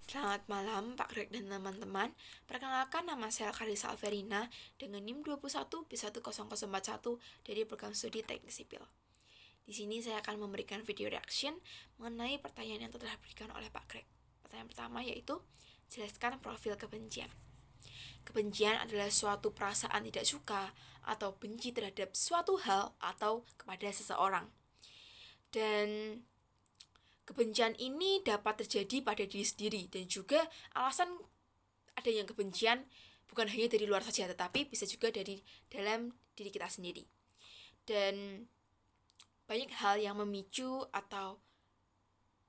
Selamat malam Pak Greg dan teman-teman. Perkenalkan, nama saya Karisa Alverina dengan NIM 21B100041 dari program studi Teknik Sipil. Di sini saya akan memberikan video reaction mengenai pertanyaan yang telah diberikan oleh Pak Greg. Pertanyaan pertama yaitu, jelaskan profil kebencian. Kebencian adalah suatu perasaan tidak suka atau benci terhadap suatu hal atau kepada seseorang. Dan kebencian ini dapat terjadi pada diri sendiri, dan juga alasan adanya kebencian bukan hanya dari luar saja, tetapi bisa juga dari dalam diri kita sendiri. Dan banyak hal yang memicu atau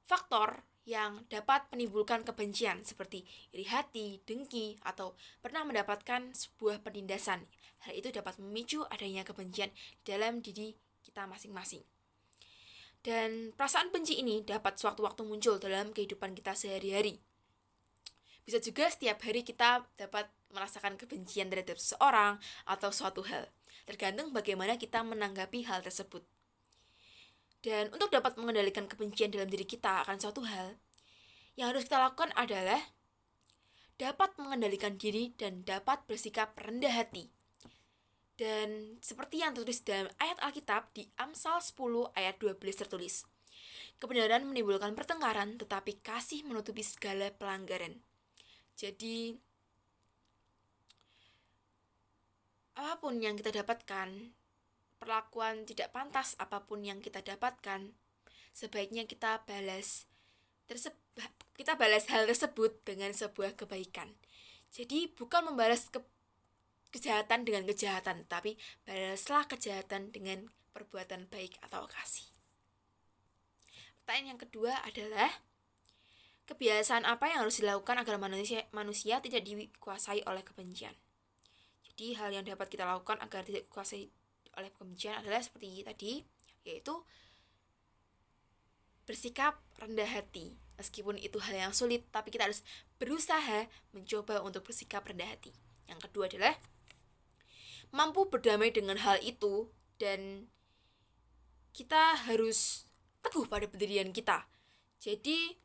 faktor yang dapat menimbulkan kebencian seperti iri hati, dengki, atau pernah mendapatkan sebuah penindasan. Hal itu dapat memicu adanya kebencian dalam diri kita masing-masing. Dan perasaan benci ini dapat sewaktu-waktu muncul dalam kehidupan kita sehari-hari. Bisa juga setiap hari kita dapat merasakan kebencian terhadap seseorang atau suatu hal, tergantung bagaimana kita menanggapi hal tersebut. Dan untuk dapat mengendalikan kebencian dalam diri kita akan suatu hal, yang harus kita lakukan adalah dapat mengendalikan diri dan dapat bersikap rendah hati. Dan seperti yang tertulis dalam ayat Alkitab di Amsal 10 ayat 12 tertulis, kebenaran menimbulkan pertengkaran, tetapi kasih menutupi segala pelanggaran. Jadi, apapun yang kita dapatkan, perlakuan tidak pantas apapun yang kita dapatkan, sebaiknya kita balas hal tersebut dengan sebuah kebaikan. Jadi, bukan membalas kejahatan dengan kejahatan, tapi balaslah kejahatan dengan perbuatan baik atau kasih. Pertanyaan yang kedua adalah, kebiasaan apa yang harus dilakukan agar manusia tidak dikuasai oleh kebencian? Jadi hal yang dapat kita lakukan agar tidak dikuasai oleh kebencian adalah seperti tadi, yaitu bersikap rendah hati. Meskipun itu hal yang sulit, tapi kita harus berusaha mencoba untuk bersikap rendah hati. Yang kedua adalah mampu berdamai dengan hal itu, dan kita harus teguh pada pendirian kita. Jadi,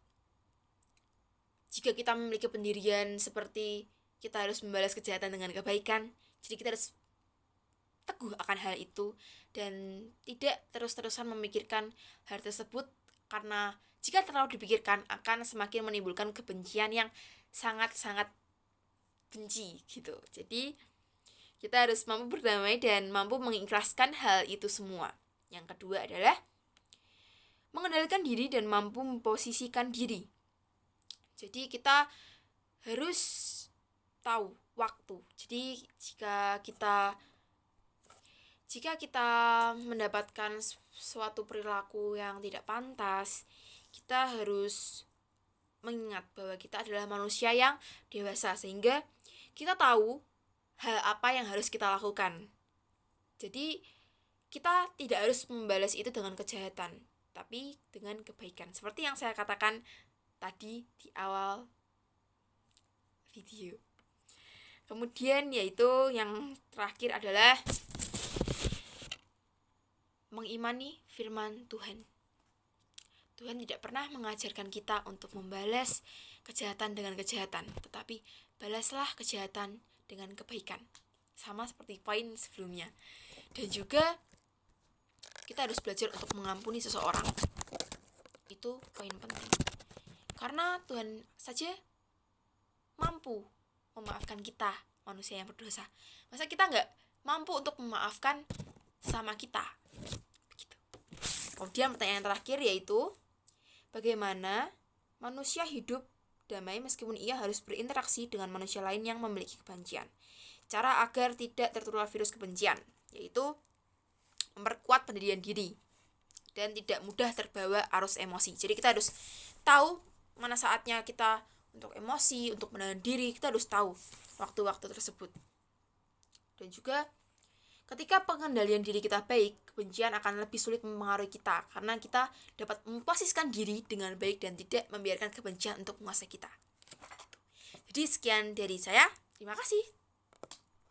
jika kita memiliki pendirian seperti kita harus membalas kejahatan dengan kebaikan, jadi kita harus teguh akan hal itu dan tidak terus-terusan memikirkan hal tersebut, karena jika terlalu dipikirkan akan semakin menimbulkan kebencian yang sangat-sangat benci gitu. Jadi kita harus mampu berdamai dan mampu mengikhlaskan hal itu semua. Yang kedua adalah mengendalikan diri dan mampu memposisikan diri. Jadi kita harus tahu waktu. Jadi jika kita mendapatkan suatu perilaku yang tidak pantas, kita harus mengingat bahwa kita adalah manusia yang dewasa, sehingga kita tahu hal apa yang harus kita lakukan. Jadi kita tidak harus membalas itu dengan kejahatan, tapi dengan kebaikan. Seperti yang saya katakan tadi di awal video. Kemudian yaitu yang terakhir adalah mengimani firman Tuhan. Tuhan tidak pernah mengajarkan kita untuk membalas kejahatan dengan kejahatan, tetapi balaslah kejahatan dengan kebaikan. Sama seperti poin sebelumnya. Dan juga kita harus belajar untuk mengampuni seseorang. Itu poin penting. Karena Tuhan saja mampu memaafkan kita, manusia yang berdosa. Masa kita nggak mampu untuk memaafkan sama kita? Begitu. Kemudian pertanyaan terakhir yaitu, bagaimana manusia hidup damai meskipun ia harus berinteraksi dengan manusia lain yang memiliki kebencian? Cara agar tidak tertular virus kebencian, yaitu memperkuat pendirian diri dan tidak mudah terbawa arus emosi. Jadi kita harus tahu mana saatnya kita untuk emosi, untuk menahan diri. Kita harus tahu waktu-waktu tersebut. Dan juga ketika pengendalian diri kita baik, kebencian akan lebih sulit mempengaruhi kita, karena kita dapat memposisikan diri dengan baik dan tidak membiarkan kebencian untuk menguasai kita. Jadi sekian dari saya. Terima kasih.